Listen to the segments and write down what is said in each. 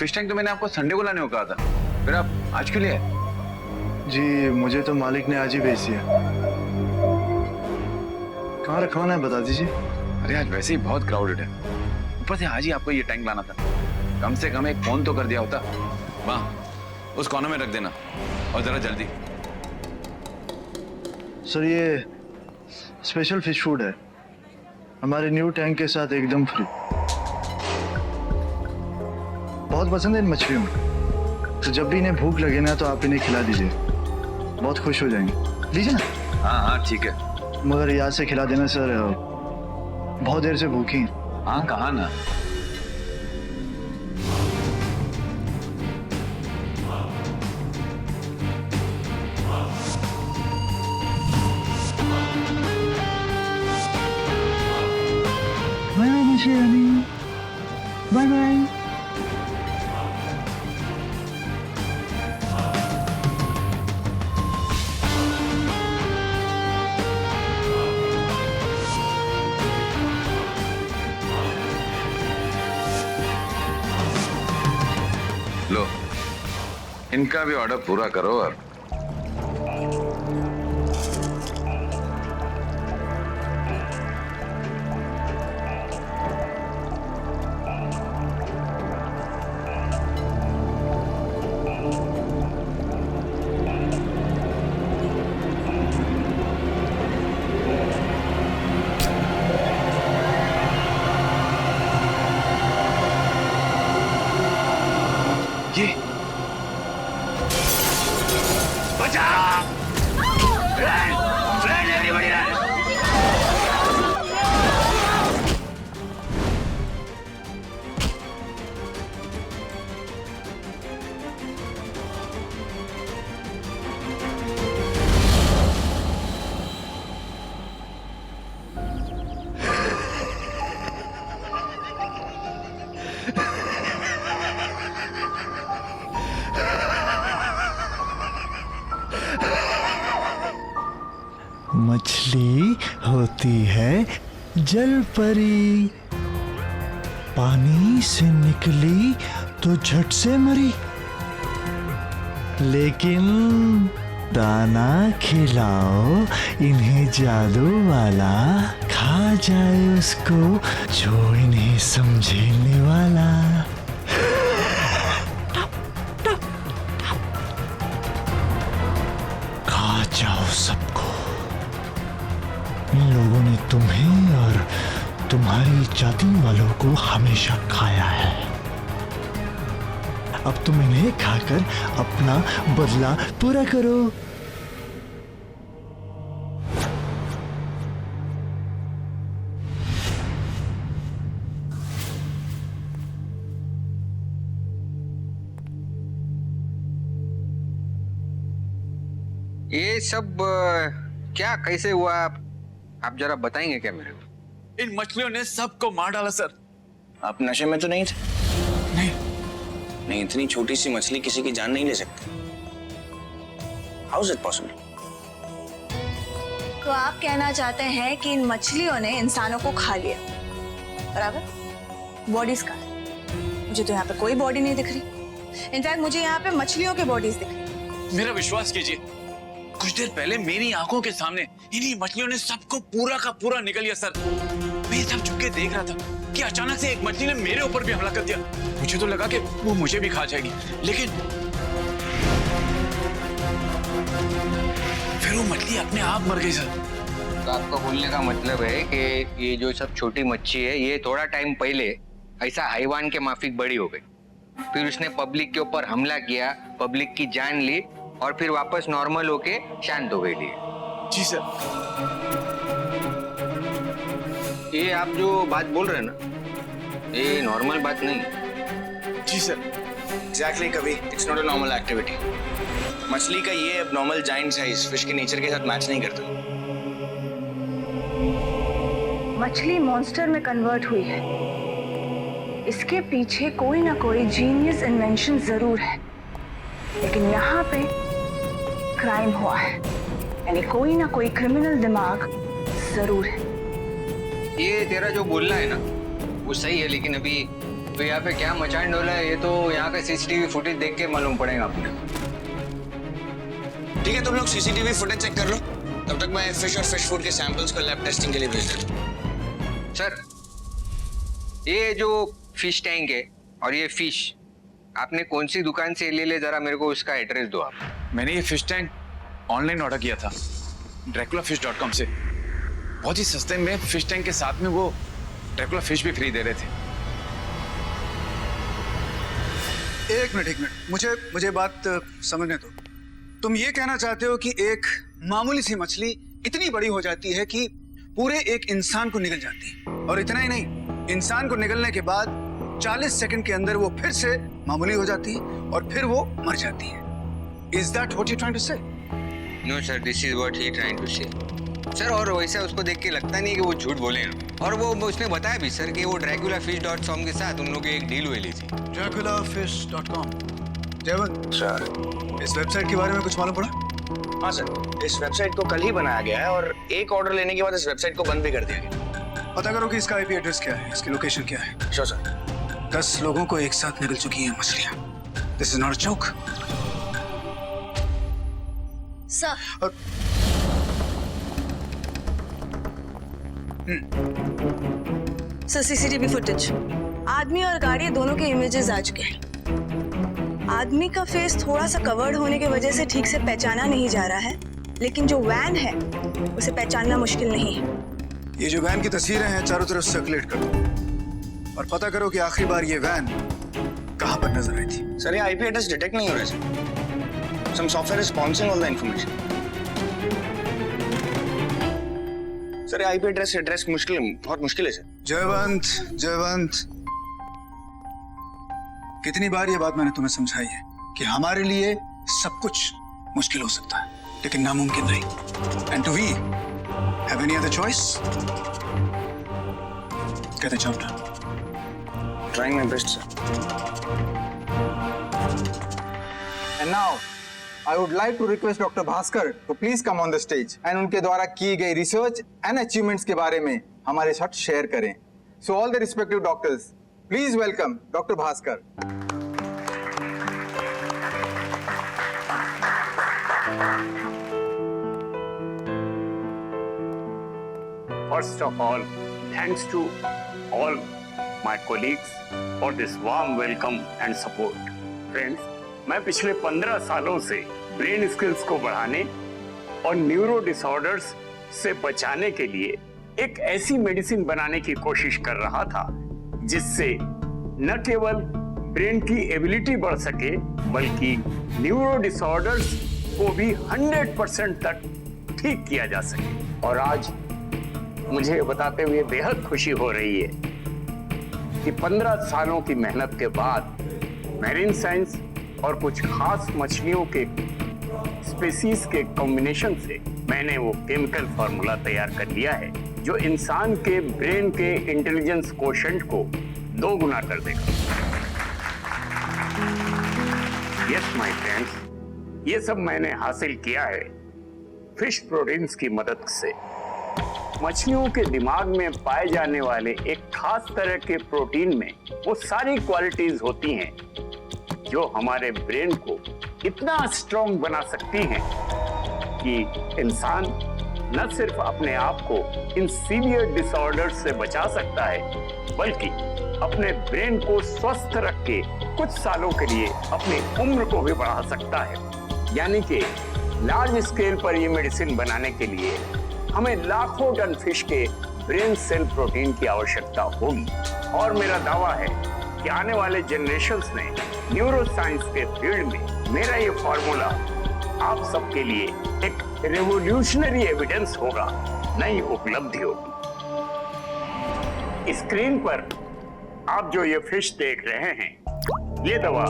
Fish tank तो मैंने आपको संडे को लाने को कहा था, फिर आप आज क्यों ले आए? जी मुझे तो मालिक ने आज ही भेज दिया। कहाँ रखवाना है बता दीजिए। अरे आज वैसे ही बहुत क्राउडेड है, ऊपर से आज ही आपको ये टैंक लाना था। कम से कम एक फोन तो कर दिया होता। वहाँ उस कोने में रख देना और जरा जल्दी। सर ये स्पेशल फिश फूड है, हमारे न्यू टैंक के साथ एकदम फ्री। बहुत पसंद है इन मछलियों में, तो जब भी इन्हें भूख लगे ना तो आप इन्हें खिला दीजिए, बहुत खुश हो जाएंगे। लीजिए ना। हाँ हाँ ठीक है, मगर याद से खिला देना सर, बहुत देर से भूखी हैं। हाँ कहा ना। बाय बाय मछली रानी, बाय बाय। लो इनका भी ऑर्डर पूरा करो। और ये बचा फ्रेंड एवरीबॉडी रन। मछली होती है जल परी, पानी से निकली तो झट से मरी, लेकिन दाना खिलाओ इन्हें जादू वाला, खा जाए उसको जो इन्हें समझने वाला। खा जाओ सबको, इन लोगों ने तुम्हें और तुम्हारी जाति वालों को हमेशा खाया है। अब तुम इन्हें खाकर अपना बदला पूरा करो। ये सब क्या कैसे हुआ, आप जरा बताएंगे क्या मेरे को? इन मछलियों ने सबको मार डाला सर। आप नशे में तो नहीं थे? नहीं नहीं, इतनी छोटी सी मछली किसी की जान नहीं ले सकती। How is it possible? तो आप कहना चाहते हैं कि इन मछलियों ने इंसानों को खा लिया, बराबर? बॉडीज का मुझे तो यहाँ पे कोई बॉडी नहीं दिख रही। इनफैक्ट मुझे यहाँ पे मछलियों की बॉडीज दिख रही। मेरा विश्वास कीजिए, कुछ देर पहले मेरी आंखों के सामने इन्हीं मछलियों ने सबको पूरा का पूरा निकल लिया सर। मैं सब झुक के देख रहा था कि अचानक से एक मछली ने मेरे ऊपर भी हमला कर दिया। मुझे तो लगा कि वो मुझे भी खा जाएगी, लेकिन फिर वो मछली अपने आप मर गई सर। तो आपका बोलने का मतलब है कि ये जो सब छोटी मच्छी है ये थोड़ा टाइम पहले ऐसा हैवान के माफिक बड़ी हो गई, फिर उसने पब्लिक के ऊपर हमला किया, पब्लिक की जान ली और फिर वापस नॉर्मल होके शांत हो गई। जी सर। ये आप जो बात बोल रहे हैं ना, ये नॉर्मल बात नहीं है। जी सर। एग्जैक्टली कभी, it's not a normal activity. मछली का ये एबनॉर्मल जायंट साइज फिश के नेचर के साथ मैच नहीं करता। मछली मॉन्स्टर में कन्वर्ट हुई है। इसके पीछे कोई ना कोई जीनियस इन्वेंशन जरूर है, लेकिन यहाँ पे क्राइम हुआ है, यानी कोई ना कोई क्रिमिनल दिमाग जरूर है। ये तेरा जो बोलना है ना वो सही है, लेकिन अभी तो यहाँ पे क्या मचान डोला है ये तो यहाँ का सीसीटीवी फुटेज देख के मालूम पड़ेगा अपने। ठीक है, तुम लोग सीसीटीवी फुटेज चेक कर लो, तब तक मैं फिश और फिश फूड के सैंपल्स को लैब टेस्टिंग के लिए भेज देता हूँ। सर, ये जो फिश टैंक है और ये फिश आपने कौन सी दुकान से ले जरा मेरे को उसका एड्रेस दो आप। मैंने ये फिश टैंक ऑनलाइन ऑर्डर किया था draculafish.com से। बहुत ही सस्ते में फिश टैंक के साथ में वो ड्रैकुला फिश भी फ्री दे रहे थे। एक मिनट, मुझे बात समझने दो। तुम ये कहना चाहते हो कि एक मामूली सी मछली इतनी बड़ी हो जाती है कि पूरे एक इंसान को निगल जाती है, और इतना ही नहीं, इंसान को निगलने के बाद 40 सेकंड के अंदर वो फिर से मामूली हो जाती है और फिर वो मर जाती है। Is that what you're trying to say? No sir, this is what he trying to say. Sir, और वैसा उसको देख के लगता नहीं कि वो झूठ बोले हैं। और वो उसने बताया भी सर कि वो draculafish.com के साथ उन लोगों की एक डील हुई थी। draculafish.com। जयवंत सर, इस वेबसाइट के बारे में कुछ मालूम पड़ा? हाँ सर, इस वेबसाइट को कल ही बनाया गया है और एक ऑर्डर लेने के बाद इस वेबसाइट को बंद भी कर दिया गया। पता करो कि इसका IP एड्रेस क्या है, इसकी लोकेशन क्या है। Sure sir. 10 लोगों को एक साथ निगल चुकी हैं मछलियां। This is not a joke. Sir, sir CCTV footage, आदमी और गाड़ी दोनों के इमेजेस आ चुके हैं। आदमी का फेस थोड़ा सा कवर्ड होने की वजह से ठीक से पहचाना नहीं जा रहा है, लेकिन जो वैन है उसे पहचानना मुश्किल नहीं है। ये जो वैन की तस्वीरें हैं चारों तरफ सर्कुलेट करो और पता करो कि आखिरी बार ये वैन कहां पर नजर आई थी। सर, ये IP एड्रेस डिटेक्ट नहीं हो रहा है sir. Some software is sponsing all the information. Sir, IP address बहुत मुश्किल है सर। जयवंत, कितनी बार ये बात मैंने तुम्हें समझाई है कि हमारे लिए सब कुछ मुश्किल हो सकता है, लेकिन नामुमकिन नहीं। And do we have any other choice? Get the job done. Trying my best, sir. And now, I would like to request Dr. Bhaskar to please come on the stage and उनके द्वारा की गई research and achievements के बारे में हमारे साथ share करें. So all the respective doctors, please welcome Dr. Bhaskar. First of all, thanks to all my colleagues for this warm welcome and support. Friends, मैं पिछले 15 सालों से ब्रेन स्किल्स को बढ़ाने और न्यूरो डिसऑर्डर्स से बचाने के लिए एक ऐसी मेडिसिन बनाने की कोशिश कर रहा था जिससे न केवल ब्रेन की एबिलिटी बढ़ सके बल्कि न्यूरो डिसऑर्डर्स को भी 100% तक ठीक किया जा सके। और आज मुझे बताते हुए बेहद खुशी हो रही है कि 15 सालों की मेहनत के बाद मैरीन साइंस और कुछ खास मछलियों के स्पीसीज के कॉम्बिनेशन से मैंने वो केमिकल फार्मूला तैयार कर लिया है जो इंसान के ब्रेन के इंटेलिजेंस कोशेंट को 2 गुना कर देगा। यस माय फ्रेंड्स, ये सब मैंने हासिल किया है फिश प्रोटीन्स की मदद से। मछलियों के दिमाग में पाए जाने वाले एक खास तरह के प्रोटीन में वो सारी क्वालिटीज होती हैं जो हमारे ब्रेन को इतना स्ट्रॉन्ग बना सकती हैं कि इंसान न सिर्फ अपने आप को इन सीवियर डिसऑर्डर्स से बचा सकता है बल्कि अपने ब्रेन को स्वस्थ रख के कुछ सालों के लिए अपनी उम्र को भी बढ़ा सकता है। यानी कि लार्ज स्केल पर ये मेडिसिन बनाने के लिए हमें लाखों टन फिश के ब्रेन सेल प्रोटीन की आवश्यकता होगी। और मेरा दावा है कि आने वाले जनरेशन्स में न्यूरो साइंस के फील्ड में मेरा ये फॉर्मूला आप सबके लिए एक रेवोल्यूशनरी एविडेंस होगा, नई उपलब्धि होगी। स्क्रीन पर आप जो ये फिश देख रहे हैं, ये दवा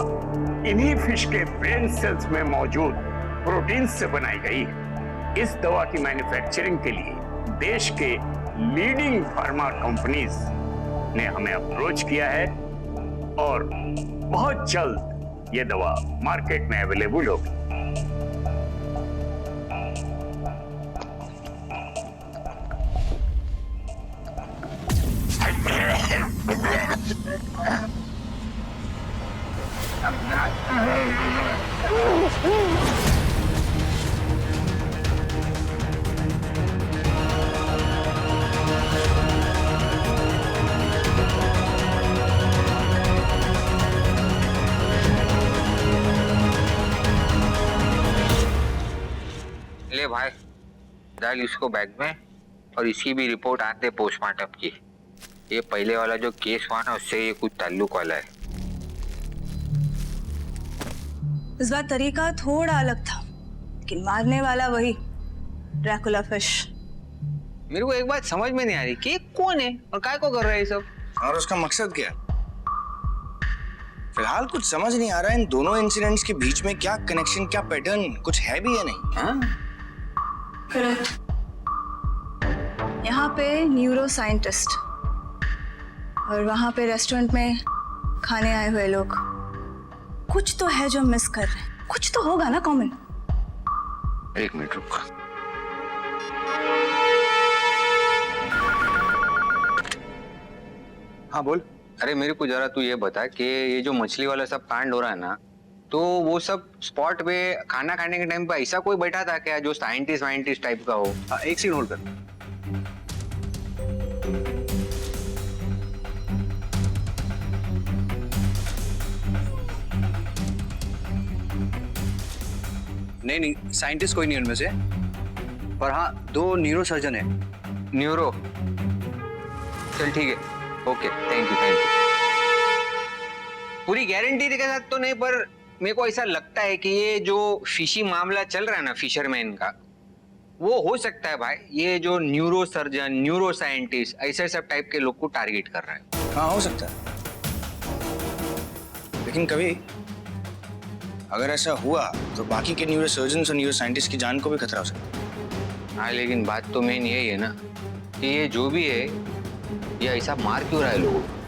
इन्हीं फिश के ब्रेन सेल्स में मौजूद प्रोटीन से बनाई गई है। इस दवा की मैन्युफैक्चरिंग के लिए देश के लीडिंग फार्मा कंपनीज ने हमें अप्रोच किया है और बहुत जल्द ये दवा मार्केट में अवेलेबल होगी। ले भाई, डाल इसको बैग में और इसकी भी रिपोर्ट आते पोस्टमार्टम की। ये पहले वाला जो केस हुआ ना, उससे ये कुछ ताल्लुक वाला है। इस बार तरीका थोड़ा अलग था, लेकिन मारने वाला वही ड्रैकुला फिश। मेरे को एक बात समझ में नहीं आ रही कि ये कौन है और काय को कर रहा है ये सब, और उसका मकसद क्या? फिलहाल कुछ समझ नहीं आ रहा है इन दोनों इंसिडेंट्स के बीच में क्या कनेक्शन, क्या पैटर्न कुछ है भी या नहीं। हाँ? करेक्ट। यहाँ पे न्यूरो साइंटिस्ट और वहाँ पे रेस्टोरेंट में खाने आए हुए लोग, कुछ तो है जो मिस कर रहे हैं। कुछ तो होगा ना कॉमन। एक मिनट रुक। हाँ बोल। अरे मेरे को जरा तू ये बता कि ये जो मछली वाला सब कांड हो रहा है ना, तो वो सब स्पॉट पे खाना खाने के टाइम पे ऐसा कोई बैठा था क्या जो साइंटिस्ट टाइप का हो? एक सीन होल्ड कर। नहीं, साइंटिस्ट कोई नहीं उनमें से, पर हाँ 2 न्यूरो सर्जन है। न्यूरो? चल ठीक है, ओके, थैंक यू। पूरी गारंटी के साथ तो नहीं, पर मेरे को ऐसा लगता है कि ये जो फिशी मामला चल रहा है ना फिशरमैन का, वो हो सकता है भाई ये जो न्यूरो सर्जन, न्यूरो साइंटिस्ट ऐसे सब टाइप के लोग को टारगेट कर रहा है। हाँ हो सकता है, लेकिन कभी अगर ऐसा हुआ तो बाकी के न्यूरो सर्जन्स और न्यूरो साइंटिस्ट की जान को भी खतरा हो सकता है। हाँ लेकिन बात तो मेन यही है ना कि ये जो भी है ये ऐसा मार क्यों रहा है लोगों को?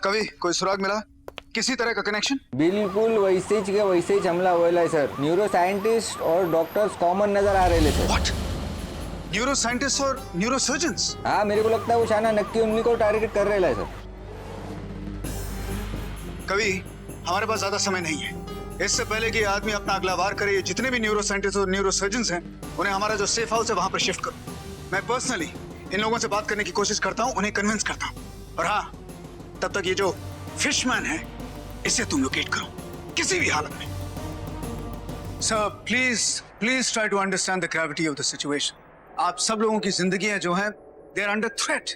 कभी कोई सुराग मिला किसी तरह का कनेक्शन? बिल्कुल वैसे ही हमला हुआ है सर। न्यूरो साइंटिस्ट और डॉक्टर्स कॉमन नजर आ रहे हैं सर। व्हाट? न्यूरो साइंटिस्ट और न्यूरो सर्जन्स? हाँ मेरे को लगता है वो शाना नक्की उन्हीं को टारगेट कर रहे हैं सर। कभी हमारे पास ज्यादा समय नहीं है। इससे पहले कि आदमी अपना अगला वार करे, ये जितने भी न्यूरो साइंटिस्ट और न्यूरो सर्जन्स हैं उन्हें हमारा जो सेफ हाउस है वहां पर शिफ्ट करो। मैं पर्सनली इन लोगों से बात करने की कोशिश करता हूं, उन्हें कन्विंस करता हूं। और हाँ, तब तक ये जो फिशमैन है इसे तुम लोकेट करो किसी भी हालत में। Sir please try to understand the gravity of the situation. आप सब लोगों की जिंदगियां जो हैं दे आर अंडर थ्रेट।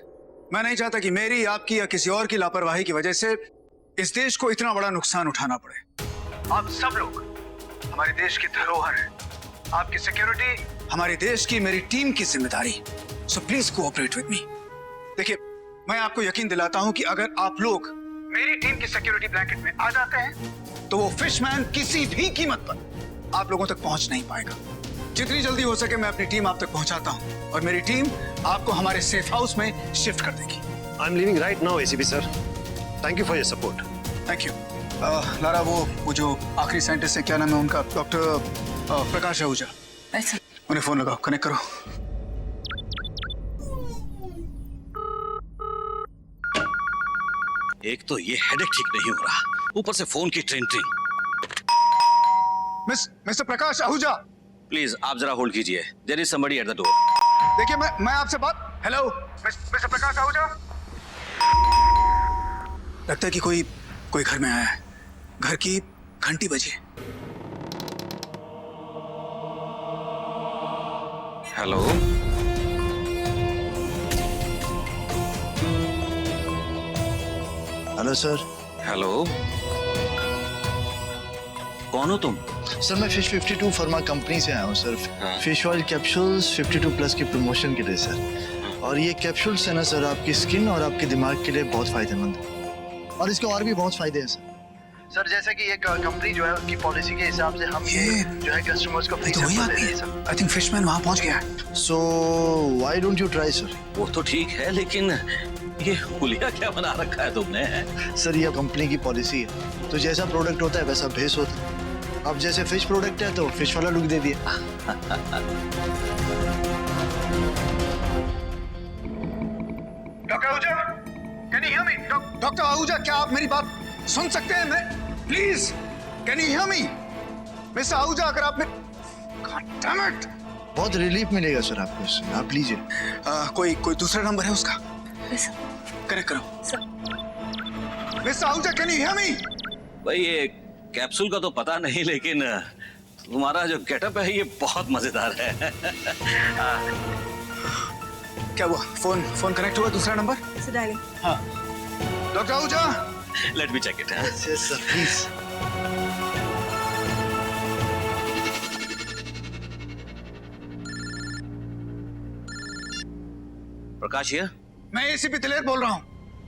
मैं नहीं चाहता कि मेरी, आपकी या किसी और की लापरवाही की वजह से इस देश को इतना बड़ा नुकसान उठाना पड़े। आप सब लोग हमारे देश की धरोहर हैं। आपकी सिक्योरिटी हमारे देश की, मेरी टीम की जिम्मेदारी। So please cooperate with me. देखिए, मैं आपको यकीन दिलाता हूं कि अगर आप लोग मेरी टीम की सिक्योरिटी ब्लैंकेट में आ जाते हैं तो वो फिशमैन किसी भी कीमत पर आप लोगों तक पहुंच नहीं पाएगा। जितनी जल्दी हो सके मैं अपनी टीम आप तक पहुंचाता हूं और मेरी टीम आपको हमारे सेफ हाउस में शिफ्ट कर देगी। I am living right now ACP sir. Thank you for your support. Thank you. Lara, वो जो आखिरी साइंटिस्ट है, क्या नाम है उनका? डॉक्टर प्रकाश आहूजा। उन्हें फोन लगाओ, कनेक्ट करो। एक तो ये हेडेक ठीक नहीं हो रहा, ऊपर से फोन की ट्रिंग। मिस्टर प्रकाश आहूजा, प्लीज आप जरा होल्ड कीजिए। There is somebody at the door. देखिए मैं आपसे बात। हेलो मिस्टर प्रकाश आहूजा, लगता है कि कोई घर में आया है। घर की घंटी बजी। Hello, hello sir. हेलो, कौन हो तुम? सर मैं फिश 52 फार्मा कंपनी से आया हूँ सर। हाँ? फिश ऑयल कैप्सूल्स 52 प्लस की प्रमोशन के लिए सर। और ये कैप्सूल्स है ना सर, आपकी स्किन और आपके दिमाग के लिए बहुत फायदेमंद है। और इसके और भी बहुत फायदे हैं सर। जैसे कि ये कंपनी जो है उसकी पॉलिसी के हिसाब से हम ये जो है कस्टमर्स को फ्री तो वही सैंपल आदमी दे रहे है। हैं सर। आई थिंक फिशमैन वहां पहुंच गया है। So why don't you try sir? वो तो ठीक है, लेकिन ये हुलिया क्या बना रखा है तुमने? सर ये कंपनी की पॉलिसी है, तो जैसा प्रोडक्ट होता है वैसा भेस होता है। अब जैसे फिश प्रोडक्ट है तो फिश वाला लुक दे दिया। Doctor Ahuja, can you hear me? Doctor Ahuja, क्या आप मेरी बात सुन सकते हैं? मैं please, can you hear me? Mister Ahuja, अगर आप God damn it! बहुत रिलीफ मिलेगा सर आपको इससे, आप लीजिए। कोई दूसरा नंबर है उसका? कनेक्ट करो। Mister Ahuja, can you hear me? भाई ये कैप्सूल का तो पता नहीं, लेकिन तुम्हारा जो गेटअप है ये बहुत मजेदार है। क्या हुआ? फोन कनेक्ट हुआ? दूसरा नंबर? हाँ। Doctor Ahuja, let me check it. Yes sir, please. Prakash ये मैं एसीपी दिलेर बोल रहा हूँ।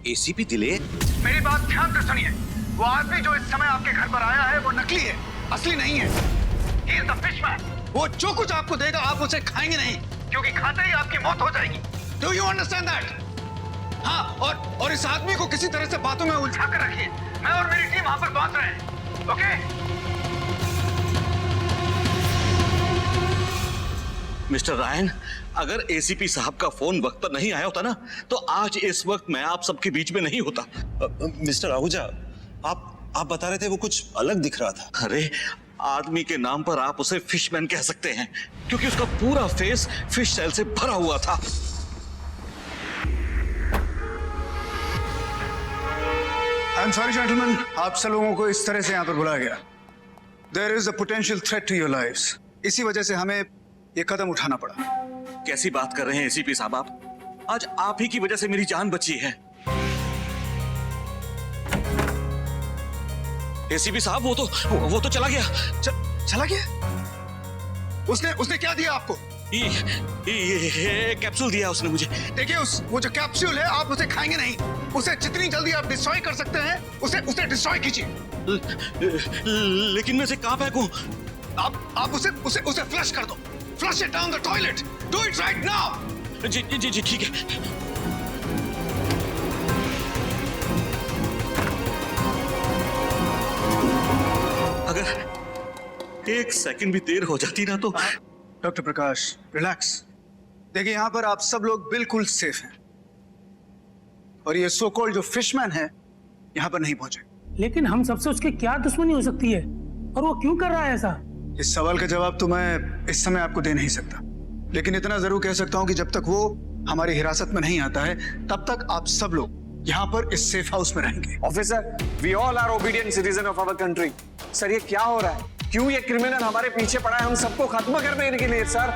एसीपी दिलेर? मेरी बात ध्यान से सुनिए। वो आदमी जो इस समय आपके घर पर आया है वो नकली है, असली नहीं है। He is the fishman। वो जो कुछ आपको देगा आप उसे खाएंगे नहीं, क्योंकि खाते ही आपकी मौत हो जाएगी। Do you understand that? हाँ, और इस आदमी को किसी तरह से बातों में उलझा कर रखिए। मैं और मेरी टीम वहां पर पहुंच रहे हैं। ओके? मिस्टर रायन, अगर एसीपी साहब का फोन वक्त पर नहीं आया होता ना, तो आज इस वक्त मैं आप सबके बीच में नहीं होता। मिस्टर आहूजा, आप बता रहे थे वो कुछ अलग दिख रहा था। अरे, आदमी के नाम पर आप उसे फिशमैन कह सकते हैं, क्योंकि उसका पूरा फेस फिश सेल से भरा हुआ था। आई एम सॉरी जेंटलमैन, आप सब लोगों को इस तरह से यहाँ पर बुलाया गया। There is a potential threat to your lives. इसी वजह से हमें ये कदम उठाना पड़ा। कैसी बात कर रहे हैं एसीपी साहब आप? आज आप ही की वजह से मेरी जान बची है। एसीपी साहब, वो तो चला गया। चला गया? उसने क्या दिया आपको? ये कैप्सूल दिया उसने मुझे। देखिए, वो जो कैप्सूल है आप उसे खाएंगे नहीं। उसे जितनी जल्दी आप डिस्ट्रॉय कर सकते हैं उसे डिस्ट्रॉय कीजिए। लेकिन मैं इसे कहाँ फेंकूं? आप उसे फ्लश कर दो। Flush it down the toilet. Do it right now. जी ठीक है। अगर एक सेकंड भी देर हो जाती ना तो। डॉक्टर प्रकाश, रिलैक्स। देखिए, यहाँ पर आप सब लोग बिल्कुल सेफ हैं और ये सो कॉल्ड जो फिशमैन है यहाँ पर नहीं पहुंचे। लेकिन हम सबसे उसकी क्या दुश्मनी हो सकती है और वो क्यों कर रहा है ऐसा? इस सवाल का जवाब तो मैं इस समय आपको दे नहीं सकता, लेकिन इतना जरूर कह सकता हूँ कि जब तक वो हमारी हिरासत में नहीं आता है तब तक आप सब लोग यहाँ पर इस सेफ हाउस में रहेंगे। Officer, we all are obedient citizen of our country. Sir, ये क्या हो रहा है? क्यों ये क्रिमिनल हमारे पीछे पड़ा है हम सबको खत्म करने के लिए? सर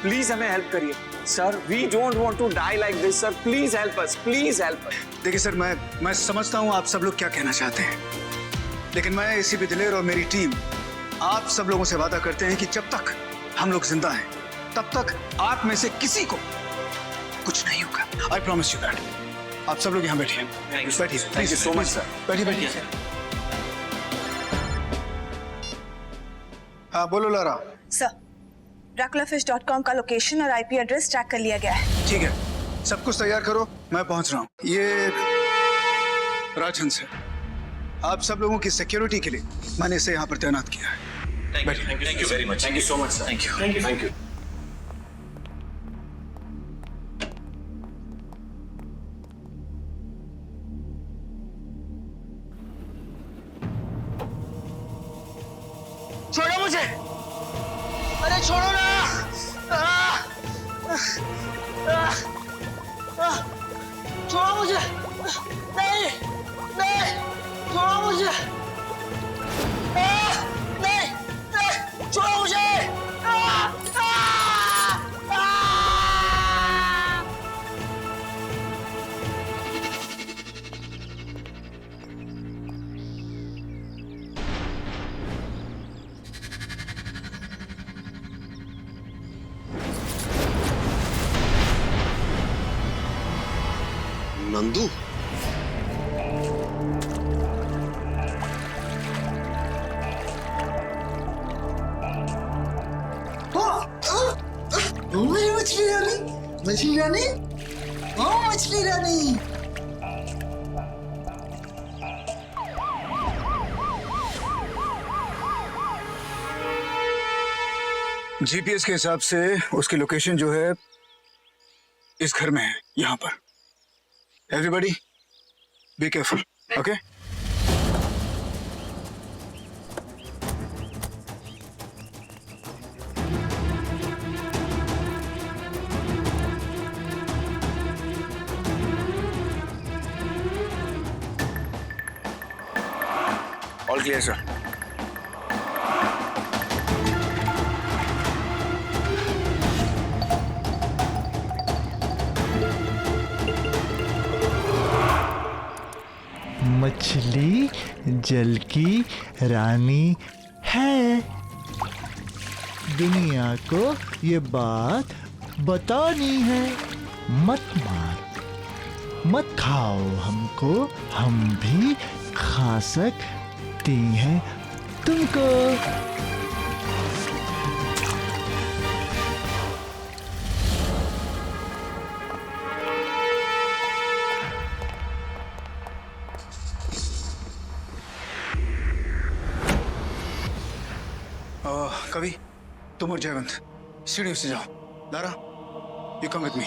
प्लीज हमें हेल्प करिए। Sir, we don't want to die like this. Sir please help us, please help us. देखिए सर, मैं समझता हूँ आप सब लोग क्या कहना चाहते हैं, लेकिन मैं एसीपी दिलेर और मेरी टीम आप सब लोगों से वादा करते हैं कि जब तक हम लोग जिंदा हैं तब तक आप में से किसी को कुछ नहीं होगा। I promise you that. आप सब लोग यहाँ बैठिए। बैठिए। Thank you so much sir. बैठिए। हाँ, बोलो लारा। सर, draculafish.com का लोकेशन और आईपी एड्रेस ट्रैक कर लिया गया है। ठीक है, सब कुछ तैयार करो, मैं पहुंच रहा हूँ। ये राजहंस है। आप सब लोगों की सिक्योरिटी के लिए मैंने इसे यहाँ पर तैनात किया है। Thank you very much. Thank you so much sir. Thank you. छोड़ो मुझे! अरे छोड़ो ना! छोड़ो मुझे! नहीं! छोड़ो मुझे! नहीं! छोड़ो मुझे! नंदू, मछली रानी, मछली रानी, मछली रानी। जीपीएस के हिसाब से उसकी लोकेशन जो है इस घर में है, यहाँ पर। Everybody be careful, okay? All clear sir. मछली जल की रानी है। दुनिया को ये बात बतानी है। मत मार, मत खाओ हमको, हम भी खा सकती हैं तुमको। कवि, तुम और जयवंत सीढ़ियों से जाओ। Lara, you come with me.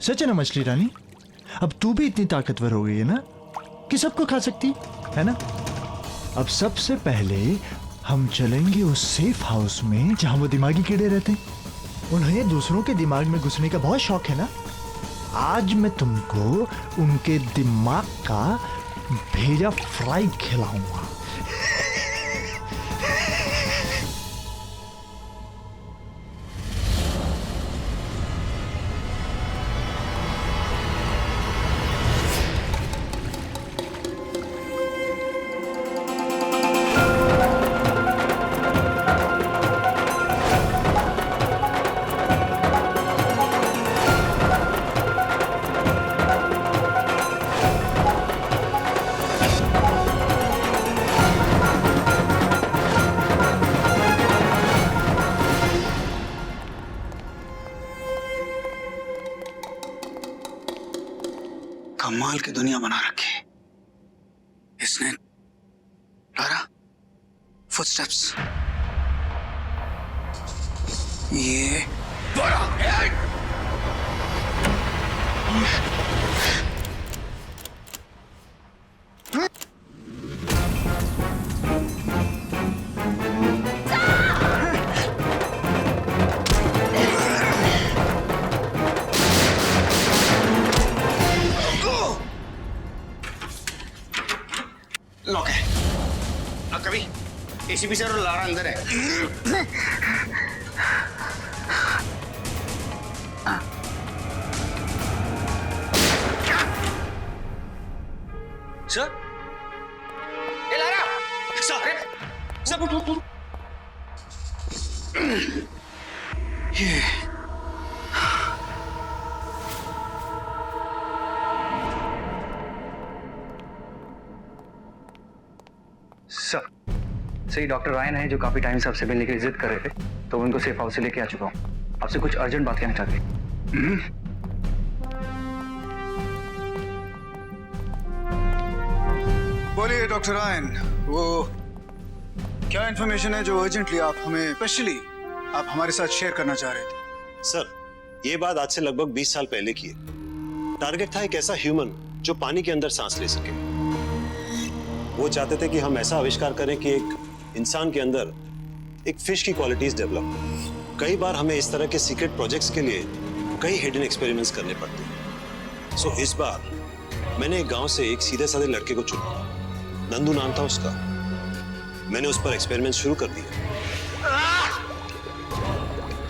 सच है ना मछली रानी? अब तू भी इतनी ताकतवर हो गई है ना कि सबको खा सकती है ना? अब सबसे पहले हम चलेंगे उस सेफ हाउस में जहां वो दिमागी कीड़े रहते हैं। उन्हें दूसरों के दिमाग में घुसने का बहुत शौक है ना? आज मैं तुमको उनके दिमाग का भेजा फ्राई खिलाऊंगा। कमाल की दुनिया बना रखी है इसने। Lara, footsteps. ये बड़ा लॉक है। कभी एसीपी सर और लारा अंदर है। सर, ए लारा, सर, सब उठ। ये सर, सही डॉक्टर रायन है जो काफी टाइम से आपसे मिलने की जिद कर रहे थे, तो उनको सेफ हाउस से लेके आ चुका हूँ। आपसे कुछ अर्जेंट बात कहना चाहते हैं। बोलिए डॉक्टर रायन, वो क्या इंफॉर्मेशन है जो अर्जेंटली आप हमें स्पेशली आप हमारे साथ शेयर करना चाह रहे थे? सर, ये बात आज से लगभग 20 साल पहले की है। टारगेट था एक ऐसा ह्यूमन जो पानी के अंदर सांस ले सके। वो चाहते थे कि हम ऐसा आविष्कार करें कि एक इंसान के अंदर एक फिश की क्वालिटीज डेवलप हो। कई बार हमें इस तरह के सीक्रेट प्रोजेक्ट्स के लिए कई हिडन एक्सपेरिमेंट्स करने पड़ते हैं। सो इस बार मैंने एक गांव से एक सीधे साधे लड़के को चुना। नंदू नाम था उसका। मैंने उस पर एक्सपेरिमेंट शुरू कर दिया।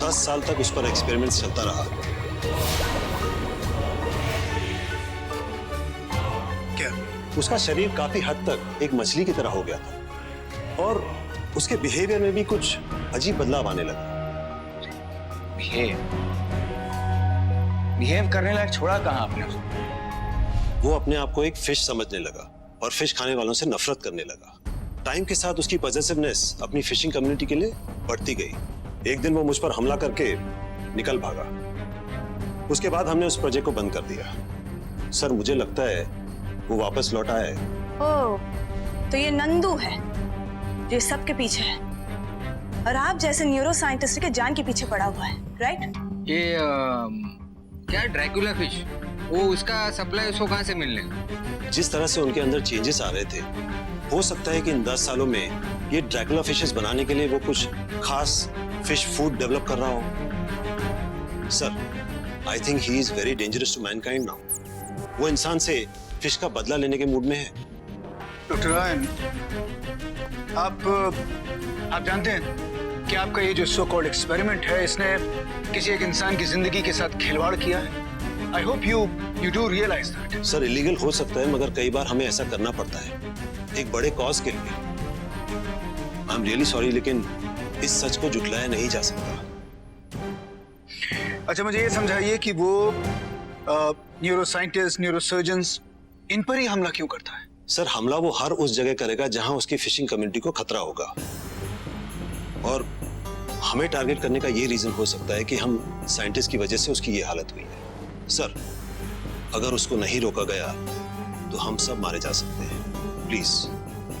10 साल तक उस पर एक्सपेरिमेंट चलता रहा। क्या? उसका शरीर काफी हद तक एक मछली की तरह हो गया था और उसके बिहेवियर में भी कुछ अजीब बदलाव आने लगा। बिहेव करने लायक छोड़ा कहाँ आपने उसको? वो अपने आप को एक फिश समझने लगा और फिश खाने वालों से नफरत करने लगा। टाइम के साथ उसकी पॉजिटिवनेस अपनी फिशिंग कम्युनिटी के लिए बढ़ती गई। एक दिन वो मुझ पर हमला करके निकल भागा। उसके बाद हमने उस प्रोजेक्ट को बंद कर दिया। सर मुझे लगता है वो वापस लौट आया है। ओह, तो ये नंदू है जो सब के पीछे है और आप जैसे न्यूरो साइंटिस्ट के जान के पीछे पड़ा हुआ है, राइट? ये क्या ड्रैकुला फिश, वो उसका सप्लाई उसको कहाँ से मिलने? जिस तरह से उनके अंदर चेंजेस आ रहे थे, हो सकता है कि इन 10 सालों में ये ड्रैकुला फिशेस बनाने के लिए वो कुछ खास फिश फूड डेवलप कर रहा हो। Sir, I think he is very dangerous to mankind now. वो इंसान से फिश का बदला लेने के मूड में है। डॉक्टर रायन, आप जानते हैं कि आपका ये जो सो कॉल्ड एक्सपेरिमेंट है, इसने किसी एक इंसान की जिंदगी के साथ खिलवाड़ किया है। I hope you do realise that. Sir, illegal हो सकता है मगर कई बार हमें ऐसा करना पड़ता है एक बड़े कॉज के लिए। आई एम रियली सॉरी, लेकिन इस सच को जुटलाया नहीं जा सकता। अच्छा, मुझे ये समझाइए कि वो न्यूरो साइंटिस्ट, न्यूरो सर्जन्स, इन पर ही हमला क्यों करता है? सर, हमला वो हर उस जगह करेगा जहां उसकी फिशिंग कम्युनिटी को खतरा होगा और हमें टारगेट करने का ये रीजन हो सकता है कि हम साइंटिस्ट की वजह से उसकी ये हालत हुई है। सर, अगर उसको नहीं रोका गया तो हम सब मारे जा सकते हैं। प्लीज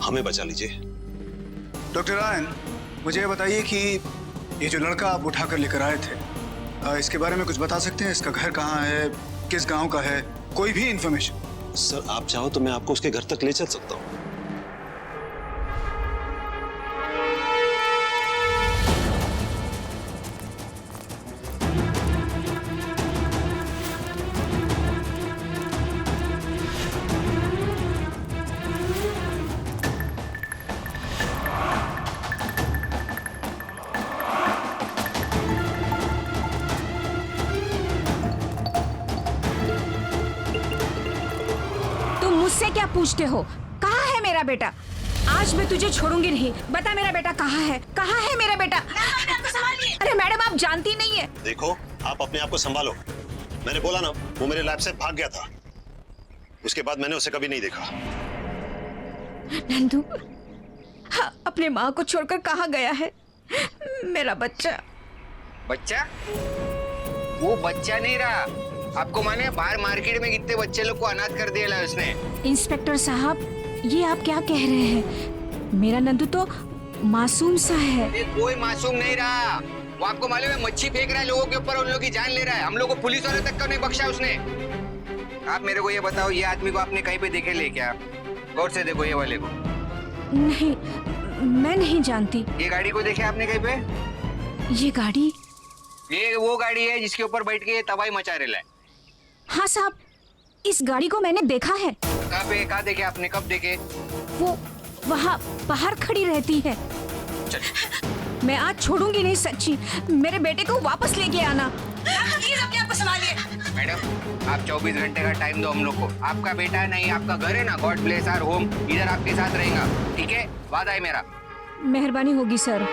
हमें बचा लीजिए। डॉक्टर रायन, मुझे ये बताइए कि ये जो लड़का आप उठाकर लेकर आए थे, इसके बारे में कुछ बता सकते हैं? इसका घर कहाँ है, किस गांव का है, कोई भी इंफॉर्मेशन? सर, आप चाहो तो मैं आपको उसके घर तक ले चल सकता हूँ। मुझसे क्या पूछते हो? कहाँ है मेरा बेटा? आज मैं तुझे छोड़ूंगी नहीं। बता मेरा बेटा कहाँ है? कहाँ है मेरा बेटा? अरे मैडम, आप जानती नहीं है। देखो, आप अपने आप को संभालो। मैंने बोला ना, वो मेरे लैब से भाग गया था। उसके बाद मैंने उसे कभी नहीं देखा। नंदू हाँ, अपने माँ को छोड़कर कहाँ गया है मेरा बच्चा? बच्चा? वो बच्चा नहीं रहा। आपको माने बाहर मार्केट में कितने बच्चे लोग को अनाथ कर दिया है उसने। इंस्पेक्टर साहब, ये आप क्या कह रहे हैं? मेरा नंदू तो मासूम सा है। कोई मासूम नहीं रहा। वो आपको मालूम है मच्छी फेंक रहा है लोगों के ऊपर, उन लोगों की जान ले रहा है। हम लोग को पुलिस वाले तक को नहीं बख्शा उसने। आप मेरे को ये बताओ, ये आदमी को आपने कहीं पे देखे ले क्या? गौर से देखो ये वाले को। नहीं, मैं नहीं जानती। ये गाड़ी को देखे आपने कहीं पे? ये गाड़ी? ये वो गाड़ी है जिसके ऊपर बैठ के ये तबाही मचा रहा है। हाँ साहब, इस गाड़ी को मैंने देखा है। कहाँ पे? कहाँ देखे आपने? कब देखे? वो वहाँ बाहर खड़ी रहती है। मैं आज छोड़ूंगी नहीं सच्ची। मेरे बेटे को वापस लेके आना। प्लीज अपने आप को संभालिए। मैडम, आप 24 घंटे का टाइम दो हम लोग को। आपका बेटा नहीं, आपका घर है ना, गॉड ब्लेस आवर होम, इधर आपके साथ रहेगा। ठीक है, वादा है मेरा। मेहरबानी होगी सर।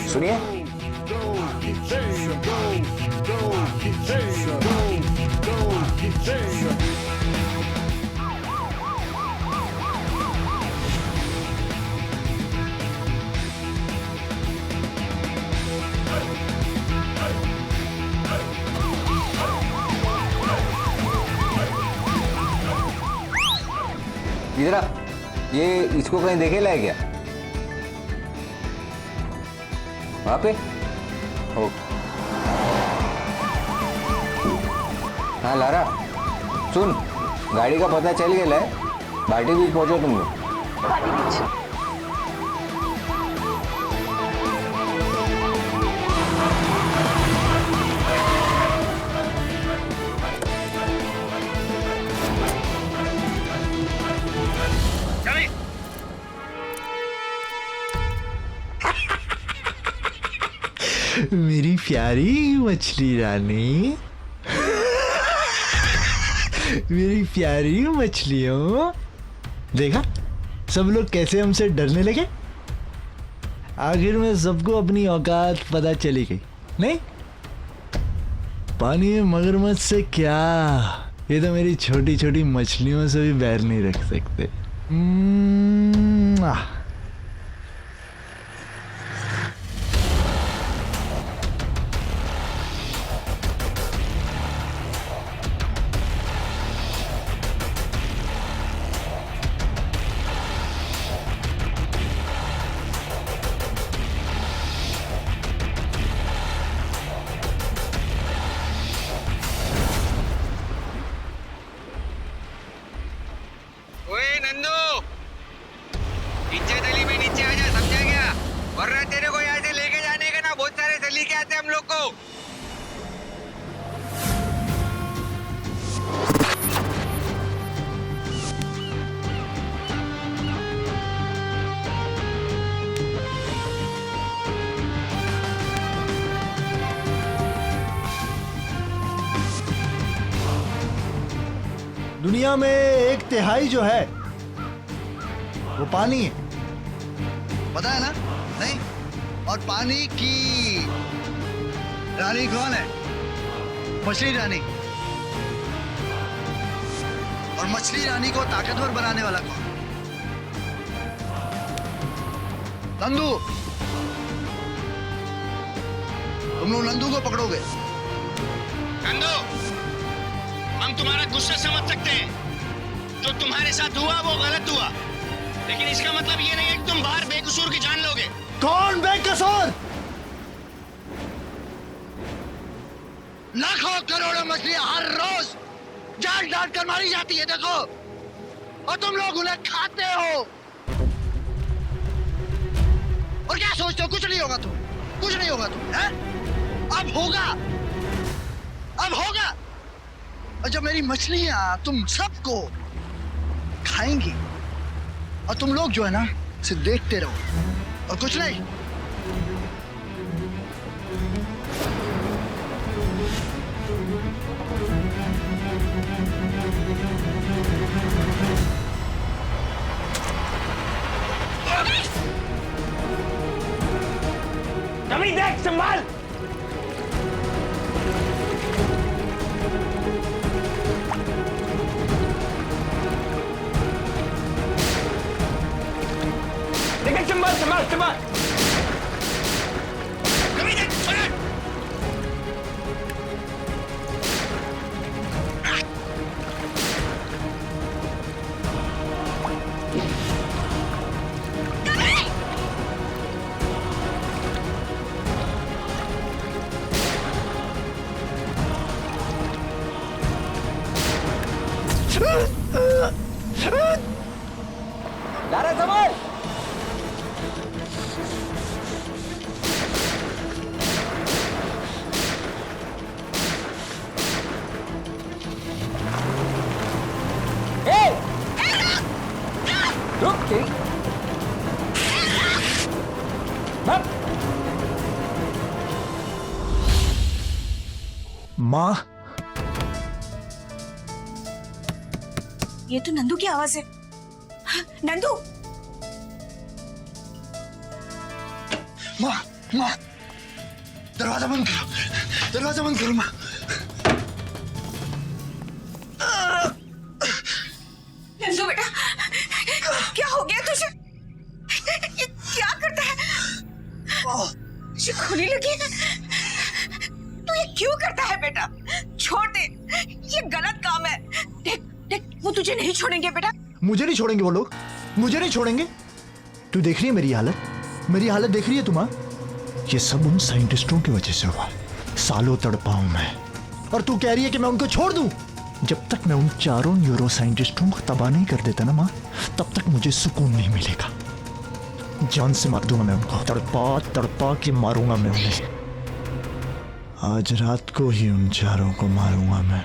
सुनिए, इधर आ। ये इसको कहीं देखे ला है क्या? वहाँ पे? ओ। हाँ लारा, सुन, गाड़ी का पता चल गया है। भाटी बीच पहुंचो तुम लोग। भाटी बीच? मेरी प्यारी मछली रानी, मेरी प्यारी मछलियों, देखा सब लोग कैसे हमसे डरने लगे। आखिर में सबको अपनी औकात पता चली गई नहीं? पानी में मगरमच्छ से क्या, ये तो मेरी छोटी छोटी मछलियों से भी बैर नहीं रख सकते। ओए नंदू, नीचे गली में नीचे आ जा, समझा क्या? वरना तेरे को यहाँ से लेके जाने का ना बहुत सारे सलीके आते हम लोग को। दुनिया में 1/3 जो है वो पानी है, पता है ना? नहीं? और पानी की रानी कौन है? मछली रानी। और मछली रानी को ताकतवर बनाने वाला कौन? नंदू। तुम लोग नंदू को पकड़ोगे। नंदू, हम तुम्हारा गुस्सा समझ सकते हैं। जो तुम्हारे साथ हुआ वो गलत हुआ, लेकिन इसका मतलब ये नहीं है कि तुम बाहर बेकसूर की जान लोगे। कौन बेकसूर? लाखों करोड़ों मछलियां हर रोज जाल डाल कर मारी जाती है, देखो, और तुम लोग उन्हें खाते हो। और क्या सोचते हो कुछ नहीं होगा तुम, कुछ नहीं होगा तुम, हैं? अब होगा, अब होगा। और जब मेरी मछलियां तुम सबको खाएंगी और तुम लोग जो है ना सिर्फ देखते रहो और कुछ नहीं। कभी देख, संभाल। लेकिन संभाल संभाल संभाल। कभी देख, पकड़। दारा संभाल। रुक के माँ, ये तो नंदू की आवाज है। नंदू, माँ, माँ, दरवाजा बंद करो, दरवाजा बंद करो माँ। नंदू बेटा, क्या हो गया तुझे? ये क्या करता है? तुझे खुली लगी है? तू ये क्यों करता है बेटा? छोड़ दे, ये गलत काम है। देख देख, वो तुझे नहीं छोड़ेंगे बेटा। मुझे नहीं छोड़ेंगे वो लोग, मुझे नहीं छोड़ेंगे। तू देख रही है मेरी हालत, मेरी हालत देख रही है तुम? ये सब उन साइंटिस्टों की वजह से हुआ। सालों तड़पा हूं मैं, और तू कह रही है कि मैं उनको छोड़ दूं? जब तक मैं उन चारों न्यूरो साइंटिस्टों को तबाह नहीं कर देता ना माँ, तब तक मुझे सुकून नहीं मिलेगा। जान से मार दूंगा मैं उनको, तड़पा तड़पा के मारूंगा मैं उन्हें। आज रात को ही उन चारों को मारूंगा मैं।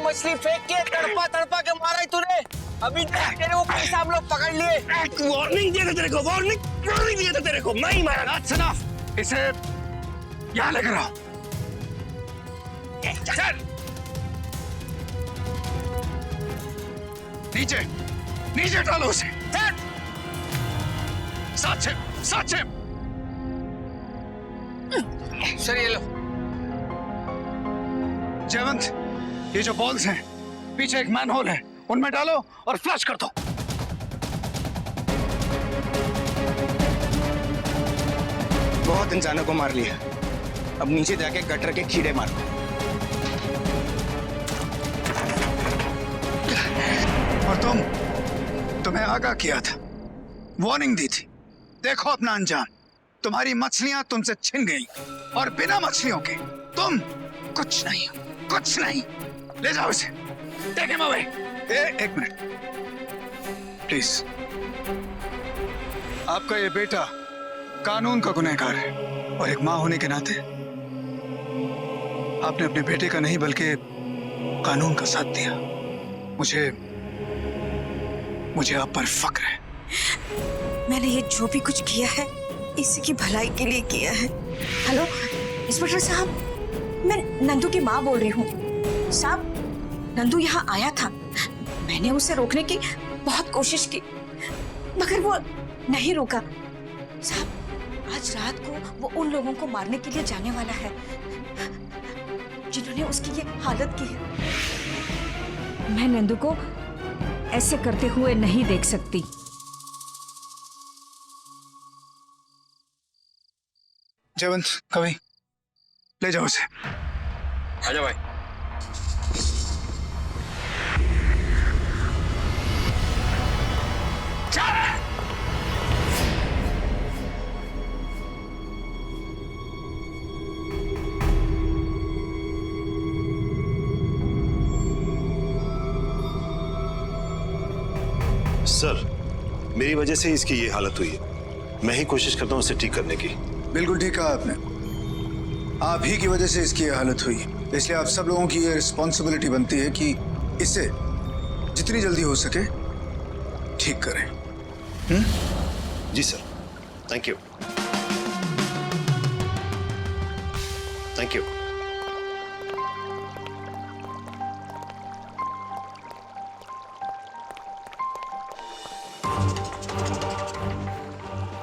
मछली फेंक के तड़पा तड़पा के मारा है तूने। अभी तेरे को पुलिस हम लोग पकड़ लिए। वार्निंग दिया था तेरे को, वार्निंग दिया था तेरे को, मैं ही मारा। सनाफ, इसे यहाँ लेकर आओ। चल नीचे नीचे डालो उसे। साथ सर ये लो। जयवंत, ये जो बॉल्स हैं पीछे एक मैन होल है, उनमें डालो और फ्लश कर दो। बहुत इंसानों को मार लिया, अब नीचे जाके गटर के कीड़े मारो। और तुम्हें आगाह किया था, वार्निंग दी थी। देखो अपना अंजाम, तुम्हारी मछलियां तुमसे छिन गई और बिना मछलियों के तुम कुछ नहीं। ले जाओ इसे, टेक हिम अवे। एक मिनट प्लीज। आपका ये बेटा कानून का गुनहगार है और एक मां होने के नाते आपने अपने बेटे का नहीं बल्कि कानून का साथ दिया। मुझे आप पर फक्र है। मैंने ये जो भी कुछ किया है इसी की भलाई के लिए किया है। हेलो इंस्पेक्टर साहब, मैं नंदू की माँ बोल रही हूँ। साहब, नंदू यहाँ आया था, मैंने उसे रोकने की बहुत कोशिश की मगर वो नहीं रुका। साहब, आज रात को वो उन लोगों को मारने के लिए जाने वाला है जिन्होंने उसकी ये हालत की है। मैं नंदू को ऐसे करते हुए नहीं देख सकती। जयवंत, कवि, ले जाओ उसे। आजा भाई। सर, मेरी वजह से इसकी ये हालत हुई है। मैं ही कोशिश करता हूँ इसे ठीक करने की। बिल्कुल ठीक कहा आपने, आप ही की वजह से इसकी ये हालत हुई, इसलिए आप सब लोगों की ये रिस्पॉन्सिबिलिटी बनती है कि इसे जितनी जल्दी हो सके ठीक करें। जी sir, thank you. Thank you.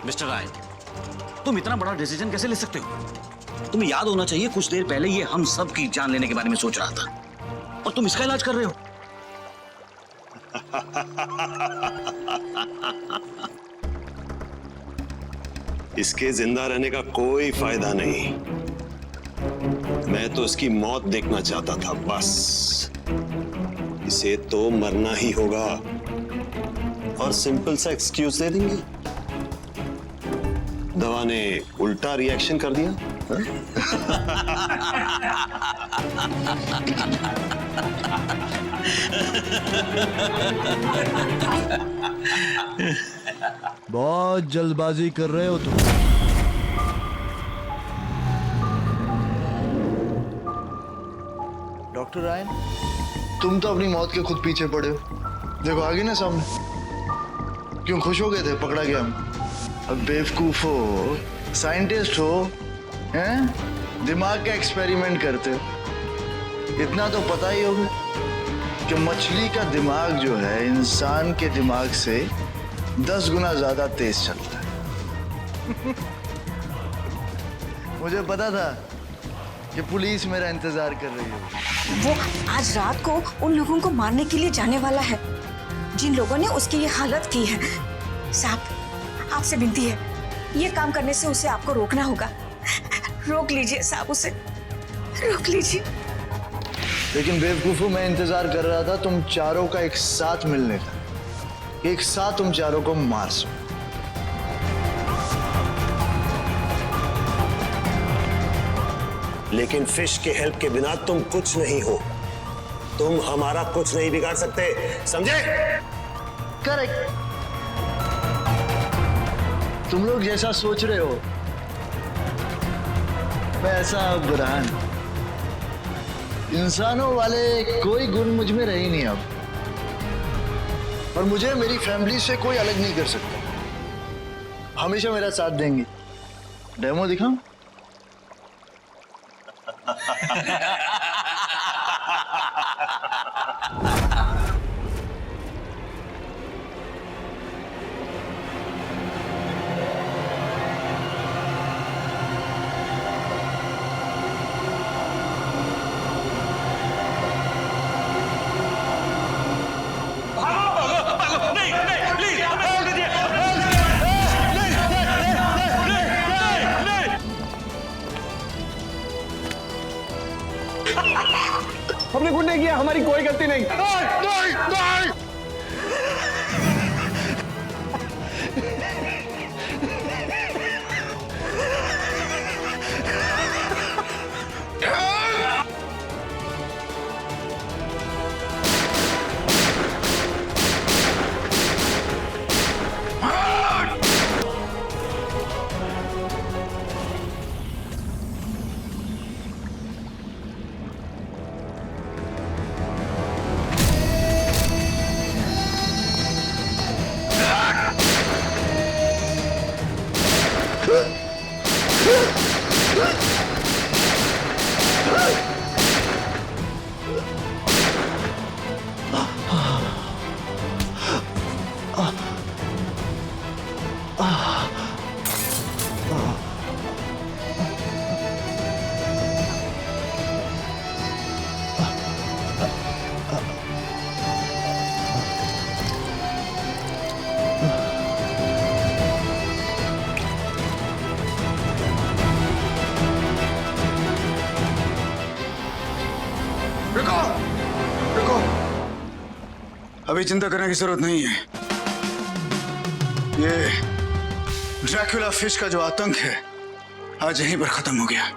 Mister Rai, तुम इतना बड़ा डिसीजन कैसे ले सकते हो? तुम्हें याद होना चाहिए कुछ देर पहले ये हम सब की जान लेने के बारे में सोच रहा था और तुम इसका इलाज कर रहे हो। इसके जिंदा रहने का कोई फायदा नहीं। मैं तो इसकी मौत देखना चाहता था बस। इसे तो मरना ही होगा और सिंपल सा एक्सक्यूज दे देंगे। दवा ने उल्टा रिएक्शन कर दिया। बहुत जल्दबाजी कर रहे हो तुम। डॉक्टर रायन, तुम तो अपनी मौत के खुद पीछे पड़े हो। देखो आगे ना सामने। क्यों खुश हो गए थे पकड़ा गया हम? अब बेवकूफ हो, साइंटिस्ट हो, हैं? दिमाग का एक्सपेरिमेंट करते हो। इतना तो पता ही होगा कि मछली का दिमाग जो है इंसान के दिमाग से 10 गुना ज्यादा तेज चलता है। मुझे पता था कि पुलिस मेरा इंतजार कर रही है। वो आज रात को उन लोगों को मारने के लिए जाने वाला है जिन लोगों ने उसकी ये हालत की है। साहब, आपसे विनती है, ये काम करने से उसे आपको रोकना होगा। रोक लीजिए साहब, उसे रोक लीजिए। लेकिन बेवकूफों, मैं इंतजार कर रहा था तुम चारों का एक साथ मिलने का, एक साथ तुम चारों को मार सको। लेकिन फिश के हेल्प के बिना तुम कुछ नहीं हो। तुम हमारा कुछ नहीं बिगाड़ सकते, समझे? करेक्ट। तुम लोग जैसा सोच रहे हो वैसा बुरहान इंसानों वाले कोई गुण मुझ में रहे नहीं अब, और मुझे मेरी फैमिली से कोई अलग नहीं कर सकता। हमेशा मेरा साथ देंगी। डेमो दिखाऊं? हमने कुछ नहीं किया, हमारी कोई गलती नहीं। रुको, रुको। अभी चिंता करने की जरूरत नहीं है। ये ड्रैकुला फिश का जो आतंक है आज यहीं पर खत्म हो गया।